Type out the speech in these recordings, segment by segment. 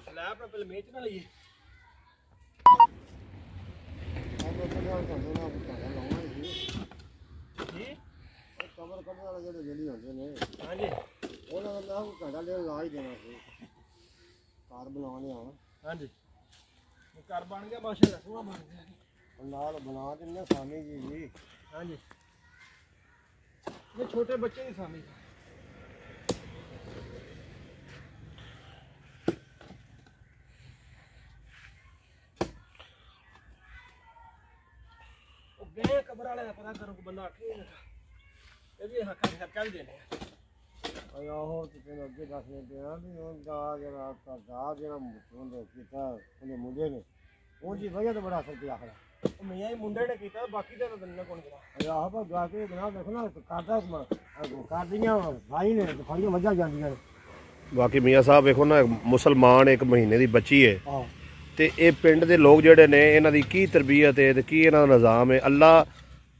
slab पे पहले match ना लिए जी कमर करने वाले जो जल्दी होते हैं हां जी ਉਹਨਾਂ ਦਾ ਨਾ ਘੰਟਾ ਡੇਢ ਲਾ ਹੀ ਦੇਣਾ ਸੀ ਕਾਰ ਬਣਾਉਣੇ ਆ हां जी ਕਾਰ ਬਣ ਗਿਆ ਮਾਸ਼ਾਅੱਲਾ ਸੋਹਣਾ ਬਣ ਗਿਆ ਨਾਲ ਬਣਾ ਦਿੰਦੇ ਸਾਮੀ ਜੀ हां जी ये छोटे बच्चे ही सामने गए कबर वाले पता करो को बंदा आखे ये भी हक्का भी देने आहो ते अगे दसने पिया भी हुन दा जरा दा जरा मुंडे कीता उन्हें मुंडे ने उन दी वजह तो बड़ा असर पिया खड़ा मैं ही मुंडे ने कीता बाकी दा दन्ने कोन करा आहो पर जाके बना देखो ना काटा कर दियां भाई ने थोड़ी मजा जांदियां बाकी मियां साहब देखो ना मुसलमान एक महीने दी बच्ची है हां ਤੇ ਇਹ ਪਿੰਡ ਦੇ ਲੋਕ ਜਿਹੜੇ ਨੇ ਇਹਨਾਂ ਦੀ ਕੀ ਤਰਬੀਅਤ ਹੈ ਤੇ ਕੀ ਇਹਨਾਂ ਦਾ ਨਿਜ਼ਾਮ ਹੈ ਅੱਲਾ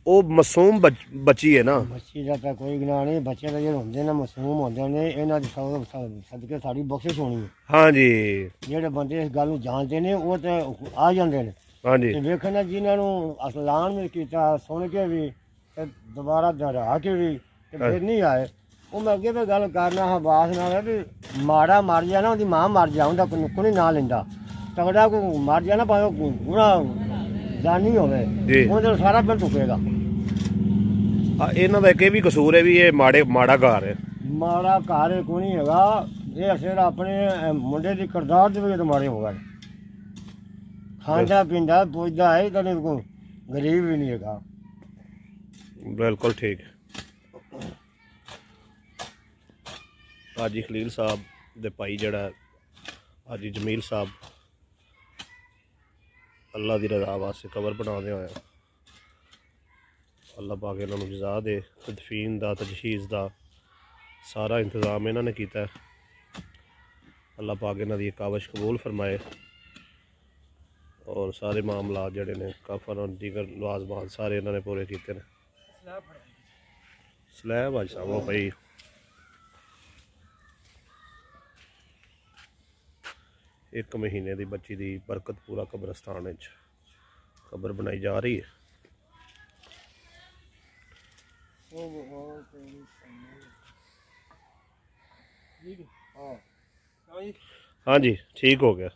ਉਹ ਮਾਸੂਮ ਬੱਚੀ ਹੈ ਨਾ ਬੱਚੀ ਦਾ ਤਾਂ ਕੋਈ ਗੁਨਾਹ ਨਹੀਂ ਬੱਚੇ ਦਾ ਜਿਹੜੇ ਹੁੰਦੇ ਨੇ ਮਾਸੂਮ ਹੁੰਦੇ ਨੇ ਇਹਨਾਂ ਦੀ ਸਦਕੇ ਸਾਡੀ ਬਖਸ਼ਿਸ਼ ਹੋਣੀ ਹੈ ਹਾਂਜੀ ਜਿਹੜੇ ਬੰਦੇ ਇਸ ਗੱਲ ਨੂੰ ਜਾਣਦੇ ਨੇ ਉਹ ਤੇ ਆ ਜਾਂਦੇ ਨੇ ਹਾਂਜੀ ਤੇ ਵੇਖਣਾ ਜਿਨ੍ਹਾਂ ਨੂੰ ਅਸਲਾਨ ਵਿੱਚ ਕੀਤਾ ਸੁਣ ਕੇ ਵੀ ਤੇ ਦੁਬਾਰਾ ਦੁਹਰਾ ਕੇ ਵੀ ਤੇ ਫਿਰ ਨਹੀਂ ਆਏ ਉਹ ਮੈਂ ਅੱਗੇ ਵੀ ਗੱਲ ਕਰਨਾ ਹਵਾਸ ਨਾਲ ਵੀ ਮਾੜਾ ਮਰ ਜਾ ਨਾ ਉਹਦੀ ਮਾਂ ਮਰ ਜਾ ਉਹਦਾ ਕੋਈ ਨਾਂ ਲੈਂਦਾ तगड़ा को मार जाना पाओ पूरा जानी होवे ਉਹਦੇ ਸਾਰਾ ਬਿਲ ਟੁਕੇਗਾ ਇਹਨਾਂ ਦਾ ਇੱਕ ਇਹ ਵੀ ਕਸੂਰ ਹੈ ਵੀ ਇਹ ਮਾੜਾ ਘਰ ਹੈ ਮਾੜਾ ਘਰ ਕੋਈ ਨਹੀਂ ਹੈਗਾ ਇਹ ਅਸਰ ਆਪਣੇ ਮੁੰਡੇ ਦੀ ਕਿਰਦਾਰ ਦੇ ਵਿੱਚ ਮਾੜੇ ਹੋ ਗਏ ਖਾਂਦਾ ਪੀਂਦਾ ਪੁੱਜਦਾ ਹੈ ਤਾਂ ਕੋਈ ਗਰੀਬ ਵੀ ਨਹੀਂ ਹੈਗਾ ਬਿਲਕੁਲ ਠੀਕ ਹਾਜੀ ਖਲੀਲ ਸਾਹਿਬ ਦੇ ਭਾਈ ਜਿਹੜਾ ਹਾਜੀ ਜਮੀਲ ਸਾਹਿਬ अल्लाह की रजा वास्ते कबर बनाते हुए अल्लाह पाक इन्होंने जजा दे तदफीन का तजहीज़ का सारा इंतज़ाम इन्होंने किया अल्लाह पाक इन्हों की काविश कबूल फरमाए और सारे मामला जोड़े ने कफन और दीगर लवाजमान सारे इन्होंने पूरे किए हैं स्लैब अज सामो भाई एक महीने की बच्ची की बरकत पूरा कब्रस्तान कबर बनाई जा रही है हाँ जी ठीक हो गया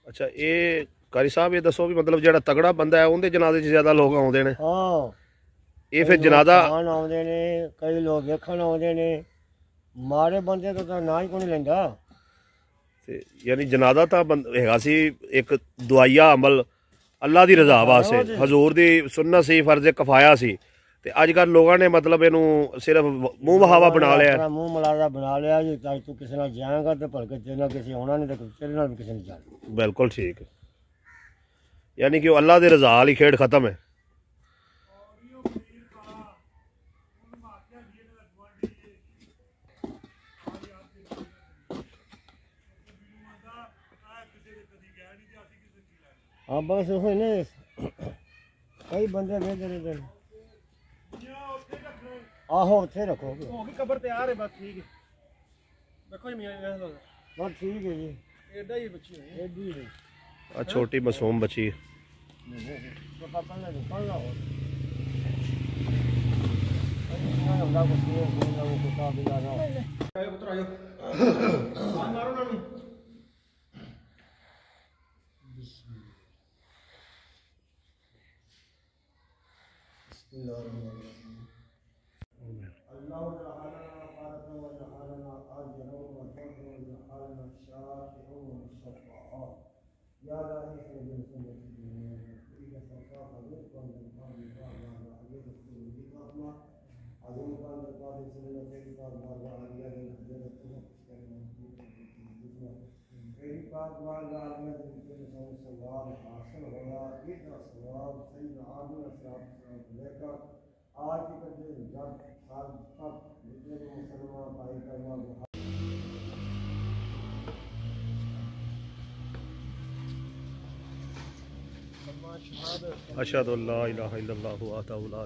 अच्छा ये कारी साहब ये दसो भी मतलब जो तगड़ा बंदा है उनके जनाजे ज्यादा लोग आते हैं ਇਹ ਫਿਰ ਜਨਾਜ਼ਾ ਆਉਂਦੇ ਨੇ ਕਈ ਲੋਕ ਵੇਖਣ ਆਉਂਦੇ ਨੇ ਮਾਰੇ ਬੰਦੇ ਤੋਂ ਤਾਂ ਨਾ ਹੀ ਕੋਈ ਲੈਂਦਾ ਤੇ ਯਾਨੀ ਜਨਾਜ਼ਾ ਤਾਂ ਹੈਗਾ ਸੀ ਇੱਕ ਦੁਆਇਆ ਅਮਲ ਅੱਲਾ ਦੀ ਰਜ਼ਾ ਵਾਸਤੇ ਹਜ਼ੂਰ ਦੀ ਸੁਨਨਤ ਸੀ ਫਰਜ਼ ਕਿਫਾਇਆ ਸੀ ਤੇ ਅੱਜ ਕੱਲ ਲੋਕਾਂ ਨੇ ਮਤਲਬ ਇਹਨੂੰ ਸਿਰਫ ਮੂੰਹ ਵਹਾਵਾ ਬਣਾ ਲਿਆ ਮੂੰਹ ਮਲਾਜ਼ਾ ਬਣਾ ਲਿਆ ਜੀ ਤਾਂ ਤੂੰ ਕਿਸੇ ਨਾਲ ਜਾਏਗਾ ਤੇ ਭਲਕੇ ਤੇਰੇ ਨਾਲ ਕਿਸੇ ਆਉਣਾ ਨਹੀਂ ਤੇ ਤੇਰੇ ਨਾਲ ਵੀ ਕਿਸੇ ਨਹੀਂ ਜਾਣਾ ਬਿਲਕੁਲ ਠੀਕ ਯਾਨੀ ਕਿ ਉਹ ਅੱਲਾ ਦੀ ਰਜ਼ਾ ਵਾਲੀ ਖੇਡ ਖਤਮ ਹੈ हाँ बस वो ने कई बंदे भेज रहे थे आहो उत्थे रखो हो गई कबर तैयार है बस ठीक है देखो जी मियां बस ठीक है जी एडा ही बच्ची है एडी है आ छोटी मासूम बच्ची तो पापा ने कौन ला हो ना होगा कुछ नहीं वो कुत्ता बिला रहा आयो पुत्र आयो मारो ना आज के जब साल तक जितने भी मुसलमान भाई करना कलिमा शहादत अशहदु अल्ला इलाहा इल्लल्लाहु व अतहु ला